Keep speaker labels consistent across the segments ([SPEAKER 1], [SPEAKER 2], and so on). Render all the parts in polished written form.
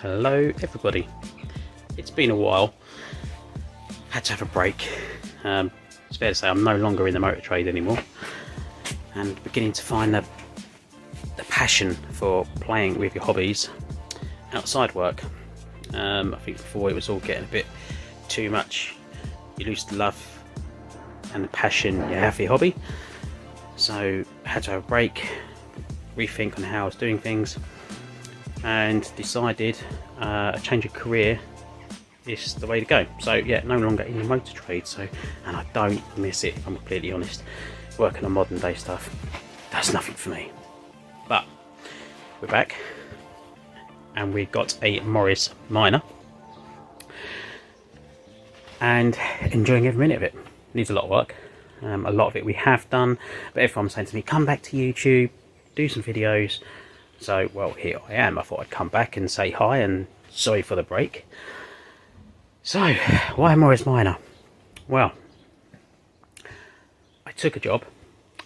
[SPEAKER 1] Hello everybody, it's been a while, had to have a break. It's fair to say I'm no longer in the motor trade anymore and beginning to find the passion for playing with your hobbies outside work. I think before it was all getting a bit too much, you lose the love and the passion you have for your hobby, so I had to have a break, rethink on how I was doing things, and decided a change of career is the way to go. So yeah, no longer in the motor trade, and I don't miss it, if I'm completely honest. Working on modern day stuff, that's nothing for me. But we're back and we got a Morris minor and enjoying every minute of it. Needs a lot of work. A lot of it we have done, but everyone's saying to me, come back to YouTube, do some videos. So, well, here I am. I thought I'd come back and say hi and sorry for the break. So, why Morris Minor? Well, I took a job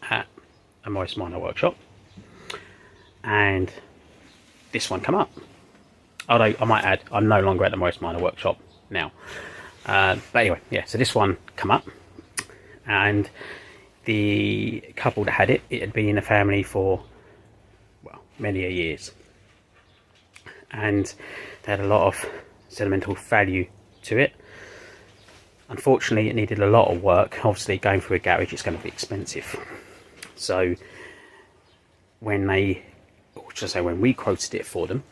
[SPEAKER 1] at a Morris Minor workshop and this one come up. Although, I might add, I'm no longer at the Morris Minor workshop now. But anyway, yeah, so this one come up and the couple that had it had been in the family for many a years, and they had a lot of sentimental value to it. Unfortunately, it needed a lot of work. Obviously, going through a garage, it's going to be expensive. So when we quoted it for them,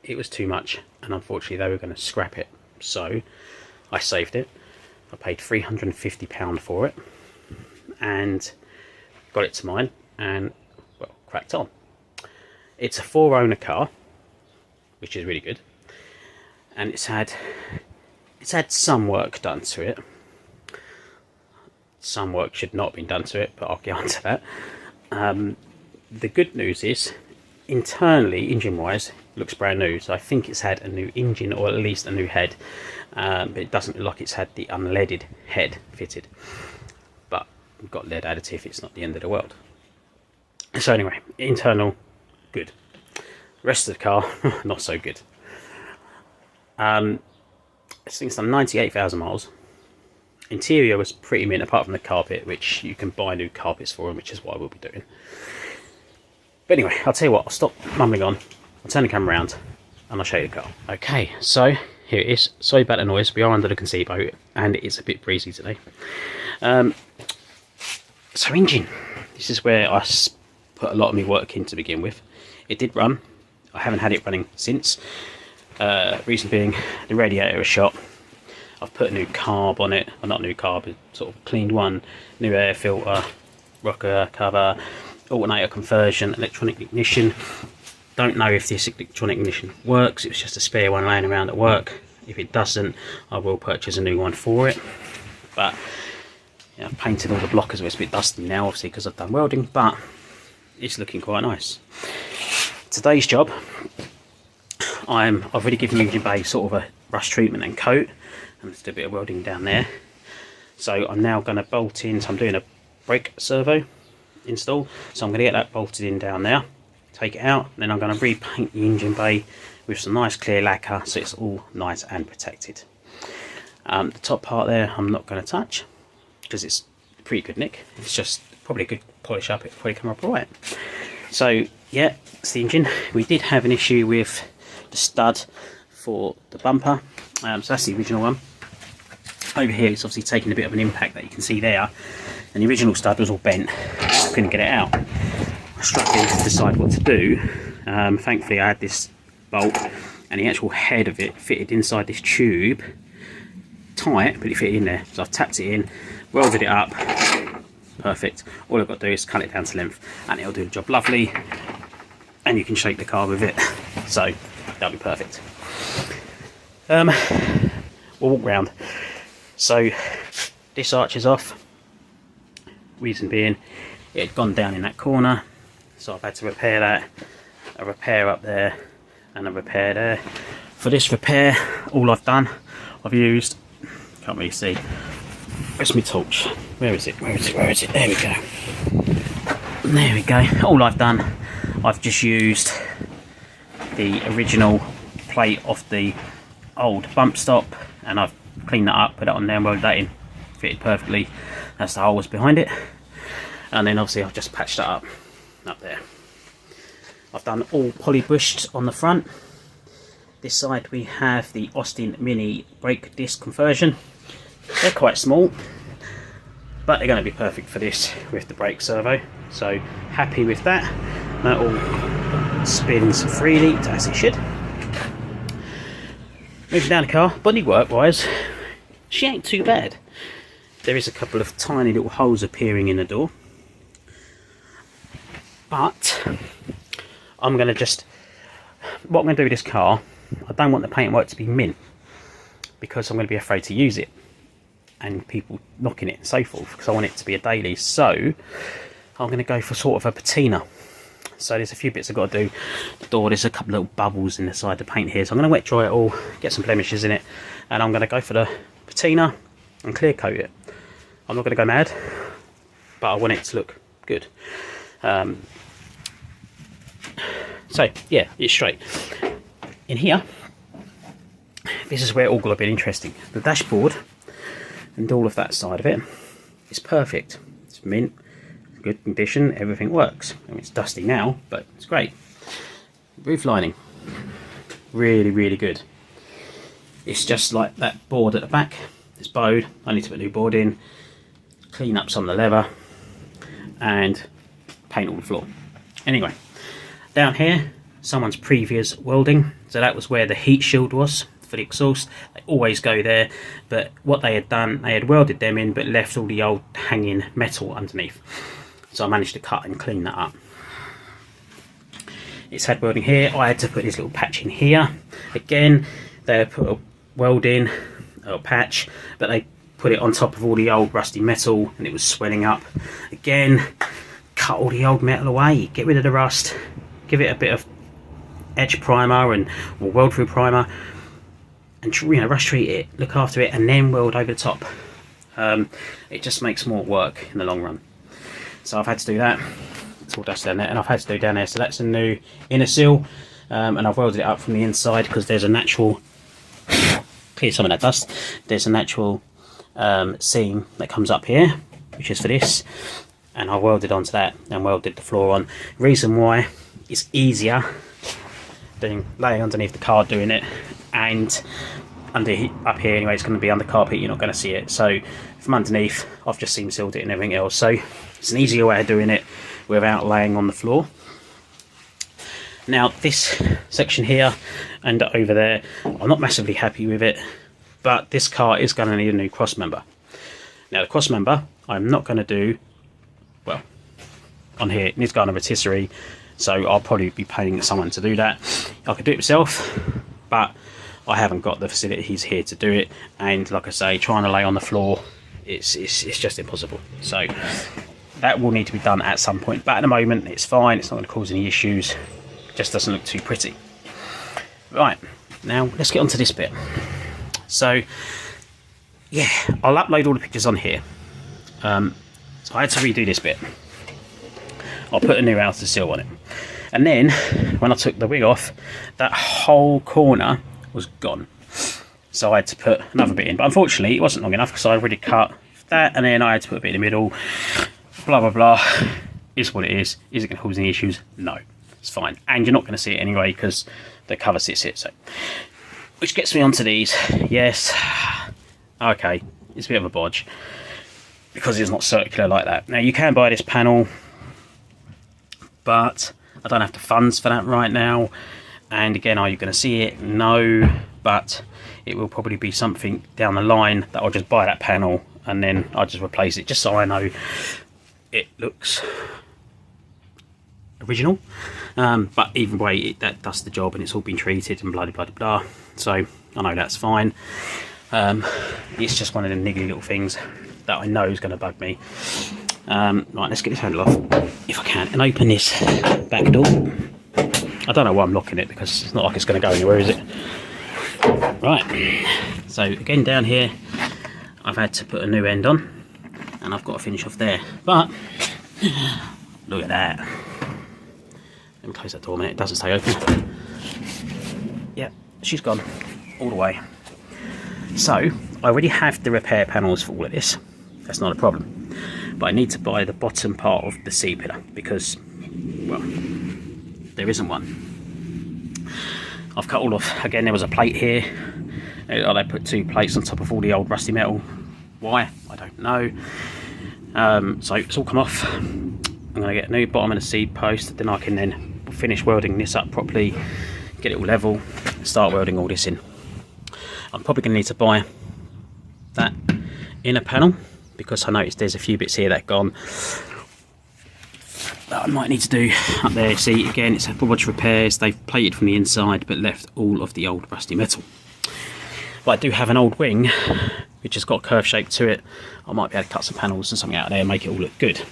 [SPEAKER 1] it was too much, and unfortunately they were going to scrap it. So I saved it. I paid £350 for it and got it to mine, and cracked on. It's a 4-owner car, which is really good, and it's had some work done to it. Some work should not have been done to it, but I'll get onto that. The good news is, internally, engine wise, looks brand new. So I think it's had a new engine, or at least a new head, but it doesn't look like it's had the unleaded head fitted. But we've got lead additive, it's not the end of the world. So anyway, internal, good. Rest of the car, not so good. This thing's done 98,000 miles. Interior was pretty mint, apart from the carpet, which you can buy new carpets for them, which is what I will be doing. But anyway, I'll tell you what, I'll stop mumbling on, I'll turn the camera around, and I'll show you the car. Okay, so here it is. Sorry about the noise, we are under the gazebo, and it's a bit breezy today. So engine, this is where I put a lot of my work in to begin with. It did run. I haven't had it running since. Reason being, the radiator was shot. I've put a new carb on it, well, not new carb, but sort of cleaned one. New air filter, rocker cover, alternator conversion, electronic ignition. Don't know if this electronic ignition works. It was just a spare one laying around at work. If it doesn't, I will purchase a new one for it. But yeah, I've painted all the blockers. It's a bit dusty now, obviously, because I've done welding, but it's looking quite nice. Today's job, I've already given the engine bay sort of a rust treatment and coat, and let's do a bit of welding down there. So I'm now going to bolt in, so I'm doing a brake servo install, so I'm going to get that bolted in down there, take it out, then I'm going to repaint the engine bay with some nice clear lacquer so it's all nice and protected. The top part there I'm not going to touch because it's pretty good nick. It's just probably a good polish up, it'll probably come up alright. So yeah, it's the engine. We did have an issue with the stud for the bumper, so that's the original one. Over here it's obviously taking a bit of an impact, that you can see there, and the original stud was all bent. I couldn't get it out. I struggled to decide what to do. Thankfully I had this bolt, and the actual head of it fitted inside this tube, tight, but it fitted in there. So I've tapped it in, welded it up, perfect. All I've got to do is cut it down to length, and it'll do the job lovely, and you can shake the car with it, so that'll be perfect. We'll walk round. So this arch is off, reason being it had gone down in that corner, so I've had to repair that. A repair up there and a repair there. For this repair, all I've done, I've used, can't really see, where's my torch? Where is it? There we go. There we go. All I've done, I've just used the original plate off the old bump stop, and I've cleaned that up, put it on there and welded that in. Fitted perfectly. That's the hole was behind it. And then obviously I've just patched that up there. I've done all poly bushed on the front. This side we have the Austin Mini brake disc conversion. They're quite small, but they're going to be perfect for this with the brake servo. So happy with that. That all spins freely as it should. Moving down the car, bodywork wise, she ain't too bad. There is a couple of tiny little holes appearing in the door, but I'm going to what I'm going to do with this car, I don't want the paintwork to be mint, because I'm going to be afraid to use it and people knocking it and so forth, because I want it to be a daily. So I'm going to go for sort of a patina. So there's a few bits I've got to do. The door, there's a couple of little bubbles in the side of the paint here, so I'm going to wet dry it all, get some blemishes in it, and I'm going to go for the patina and clear coat it. I'm not going to go mad, but I want it to look good. So yeah, it's straight. In here, this is where it all got a bit interesting. The dashboard and all of that side of it is perfect. It's mint, good condition, everything works. I mean, it's dusty now, but it's great. Roof lining, really, really good. It's just like that board at the back. It's bowed. I need to put a new board in, clean up some of the leather, and paint all the floor. Anyway, down here, someone's previous welding. So that was where the heat shield was for the exhaust. They always go there, but what they had done, they had welded them in, but left all the old hanging metal underneath. So I managed to cut and clean that up. It's had welding here. I had to put this little patch in here. Again, they put a weld in, a patch, but they put it on top of all the old rusty metal and it was swelling up. Again, cut all the old metal away, get rid of the rust, give it a bit of edge primer and or weld through primer, and rust treat it, look after it, and then weld over the top. It just makes more work in the long run. So I've had to do that. It's all dust down there, and I've had to do down there. So that's a new inner seal, and I've welded it up from the inside because there's a natural clear some of that dust. There's a natural seam that comes up here, which is for this, and I welded onto that and welded the floor on. Reason why it's easier than laying underneath the car doing it, and up here anyway, it's going to be under carpet, you're not going to see it. So from underneath, I've just seam sealed it and everything else. So it's an easier way of doing it without laying on the floor. Now this section here and over there, I'm not massively happy with it, but this car is going to need a new cross member. Now the cross member, I'm not going to do, well, on here it needs to go on a rotisserie, so I'll probably be paying someone to do that. I could do it myself, but I haven't got the facilities here to do it, and like I say, trying to lay on the floor, it's just impossible. So that will need to be done at some point, but at the moment it's fine, it's not going to cause any issues, it just doesn't look too pretty. Right, now let's get on to this bit. So yeah, I'll upload all the pictures on here. So I had to redo this bit. I'll put a new outer seal on it, and then when I took the wing off, that whole corner was gone, so I had to put another bit in, but unfortunately it wasn't long enough because I already cut that, and then I had to put a bit in the middle. Blah blah blah. Is what it is. Is it going to cause any issues? No, it's fine, and you're not going to see it anyway because the cover sits here. So, which gets me onto these. Yes, okay, it's a bit of a bodge because it's not circular like that. Now you can buy this panel, but I don't have the funds for that right now. And again, are you going to see it? No, but it will probably be something down the line that I'll just buy that panel and then I'll just replace it, just so I know it looks original. But either way, that does the job, and it's all been treated and blah blah blah blah. So I know that's fine. It's just one of them niggly little things that I know is going to bug me. Right, let's get this handle off if I can and open this back door. I don't know why I'm locking it, because it's not like it's going to go anywhere, is it? Right, so again down here I've had to put a new end on, and I've got to finish off there, but look at that. Let me close that door a minute, it doesn't stay open. Yep, she's gone all the way. So I already have the repair panels for all of this. That's not a problem. But I need to buy the bottom part of the C-pillar because, well, there isn't one. I've cut all off. Again, there was a plate here. They put 2 plates on top of all the old rusty metal. Why? I don't know. So it's all come off. I'm going to get a new bottom and a C post. Then I can then finish welding this up properly, get it all level, start welding all this in. I'm probably going to need to buy that inner panel because I noticed there's a few bits here that are gone that I might need to do up there. See, again, it's a bunch of repairs. They've plated from the inside but left all of the old rusty metal. But I do have an old wing which has got a curve shape to it. I might be able to cut some panels and something out of there and make it all look good.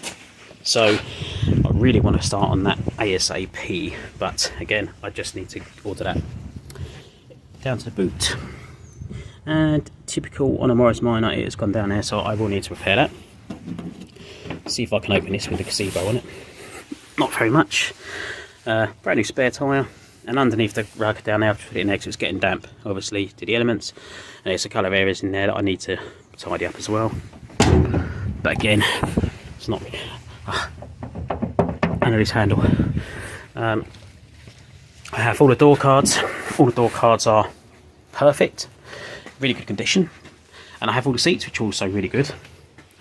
[SPEAKER 1] So I really want to start on that ASAP, but again, I just need to order that down to the boot. And typical on a Morris Minor, it has gone down there, so I will need to repair that. See if I can open this with a gazebo on it. Not very much. Brand new spare tyre, and underneath the rug down there, I've put it in there because it's getting damp, obviously, to the elements. And there's a couple of areas in there that I need to tidy up as well. But again, it's not really. Under this handle. I have all the door cards. All the door cards are perfect, really good condition, and I have all the seats, which are also really good.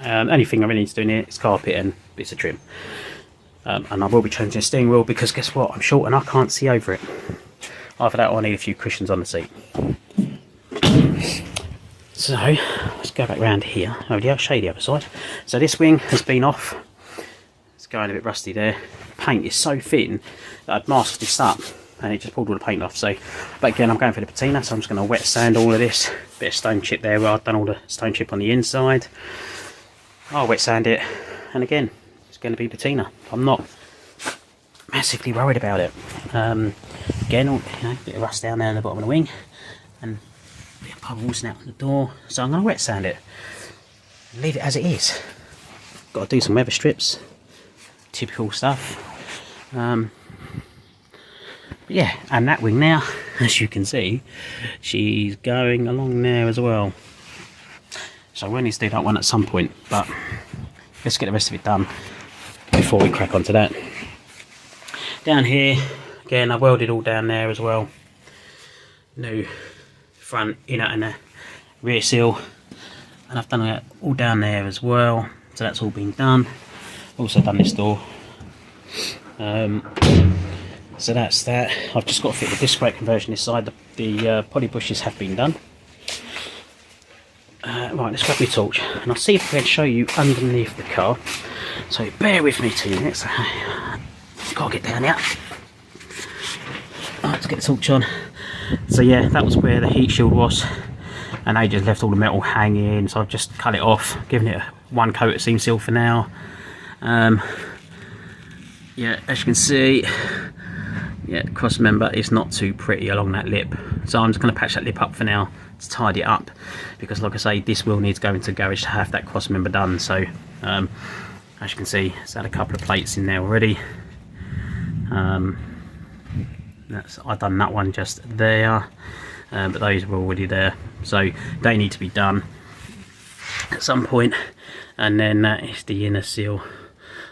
[SPEAKER 1] Only thing I really need to do in here is carpet and bits of trim. And I will be changing the steering wheel because guess what? I'm short and I can't see over it. Either that or I need a few cushions on the seat. So let's go back round here. Oh yeah, I'll show you the other side. So this wing has been off. Going a bit rusty there. Paint is so thin that I'd masked this up and it just pulled all the paint off. So, but again, I'm going for the patina, so I'm just going to wet sand all of this. Bit of stone chip there where I've done all the stone chip on the inside. I'll wet sand it, and again, it's going to be patina. I'm not massively worried about it. Again, you know, a bit of rust down there in the bottom of the wing, and a bit of bubbles out on the door. So I'm going to wet sand it, leave it as it is. Got to do some weather strips. Typical stuff. But yeah, and that wing now, as you can see, she's going along there as well. So we'll need to do that one at some point, but let's get the rest of it done before we crack onto that. Down here, again, I've welded all down there as well. New front, inner and the rear seal, and I've done that all down there as well. So that's all been done. Also done this door. So that's that. I've just got to fit the disc brake conversion this side. The poly bushes have been done. Right, let's grab my torch and I'll see if I can show you underneath the car. So bear with me 2 minutes. Gotta get down here. Right, let's get the torch on. So yeah, that was where the heat shield was, and they just left all the metal hanging. So I've just cut it off, given it one coat of seam seal for now. Yeah, as you can see, yeah, cross member is not too pretty along that lip, so I'm just going to patch that lip up for now to tidy it up, because like I say, this will need to go into the garage to have that cross member done. So as you can see, it's had a couple of plates in there already. I've done that one just there, but those were already there, so they need to be done at some point. And then that is the inner seal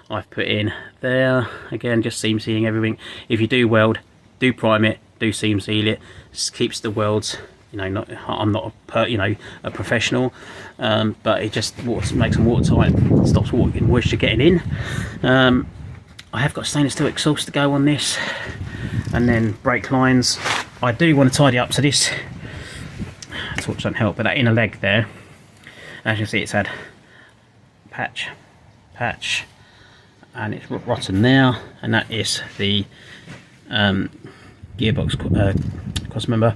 [SPEAKER 1] I've put in there. Again, just seam sealing everything. If you do weld, do prime it, do seam seal it. Just keeps the welds, you know, I'm not a professional, but it just makes them watertight, stops moisture getting in. I have got stainless steel exhaust to go on this, and then brake lines. I do want to tidy up, so this torch don't help, but that inner leg there, as you can see, it's had patch, and it's rotten now, and that is the gearbox cross member.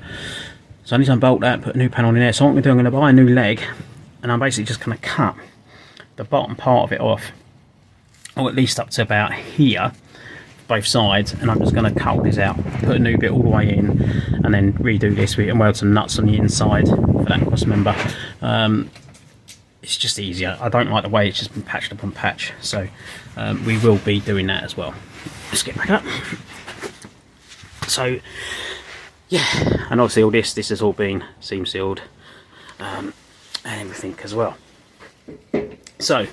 [SPEAKER 1] So I need to unbolt that, put a new panel in there. So what I'm going to do, I'm going to buy a new leg, and I'm basically just going to cut the bottom part of it off, or at least up to about here, both sides, and I'm just going to cut all this out, put a new bit all the way in, and then redo this with it and weld some nuts on the inside for that cross member. It's just easier. I don't like the way it's just been patched upon patch, so we will be doing that as well. Let's get back up. So yeah, and obviously all this has all been seam sealed and everything as well. So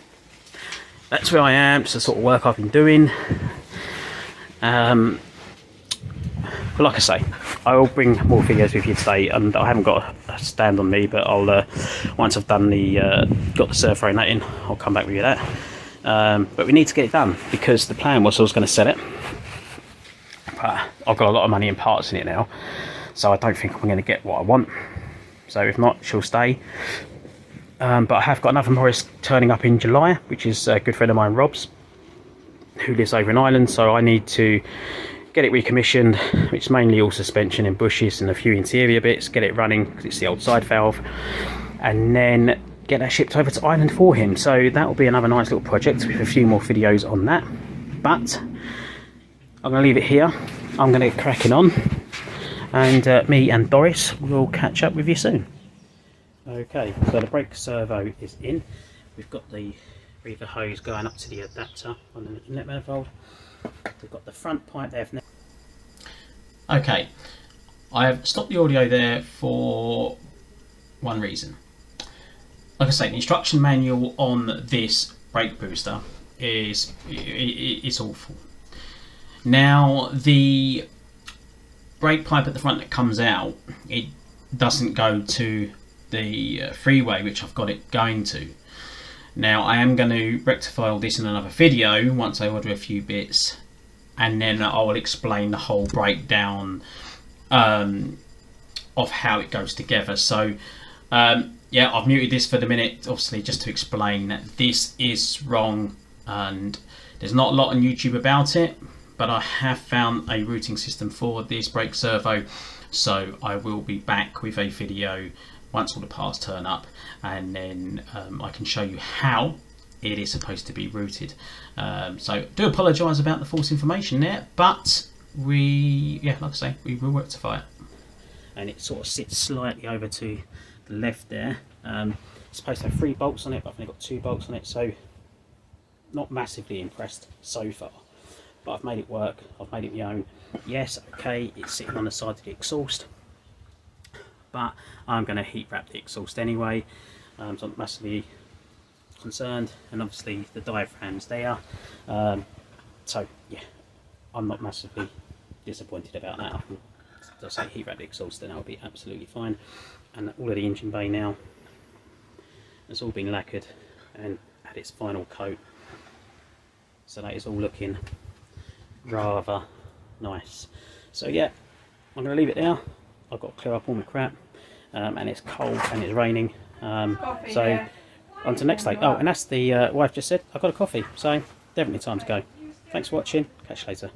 [SPEAKER 1] that's where I am. It's the sort of work I've been doing. But like I say, I will bring more videos with you today, and I haven't got a stand on me, but I'll once I've done the got the servo and that in, I'll come back with you that. But we need to get it done, because the plan was I was going to sell it, but I've got a lot of money in parts in it now, so I don't think I'm going to get what I want. So if not, she'll stay. But I have got another Morris turning up in July, which is a good friend of mine, Rob's, who lives over in Ireland. So I need to get it recommissioned, which is mainly all suspension and bushes and a few interior bits, get it running because it's the old side valve, and then get that shipped over to Ireland for him. So that will be another nice little project with a few more videos on that. But I'm going to leave it here. I'm going to get cracking on, and me and Dorris will catch up with you soon. Okay, so the brake servo is in. We've got the reefer hose going up to the adapter on the inlet manifold. We've got the front pipe there. Okay, I have stopped the audio there for one reason. Like I say, the instruction manual on this brake booster is it's awful. Now, the brake pipe at the front that comes out, it doesn't go to the freeway, which I've got it going to. Now, I am going to rectify all this in another video once I order a few bits, and then I will explain the whole breakdown of how it goes together. So yeah, I've muted this for the minute, obviously, just to explain that this is wrong, and there's not a lot on YouTube about it, but I have found a routing system for this brake servo, so I will be back with a video once all the parts turn up, and then I can show you how it is supposed to be routed. So do apologise about the false information there, but yeah, like I say, we will rectify it. And it sort of sits slightly over to the left there. It's supposed to have 3 bolts on it, but I've only got 2 bolts on it, so not massively impressed so far. But I've made it work, I've made it my own. Yes, okay, it's sitting on the side of the exhaust, but I'm going to heat wrap the exhaust anyway, so I'm not massively concerned, and obviously the diaphragm's there, so yeah, I'm not massively disappointed about that. I can just say heat wrap the exhaust, then that'll be absolutely fine. And all of the engine bay now has all been lacquered and had its final coat, so that is all looking rather nice. So yeah, I'm going to leave it there. I've got to clear up all my crap, and it's cold and it's raining, so on to next day. Oh, and that's the wife just said I've got a coffee, so definitely time to go. Thanks for watching, catch you later.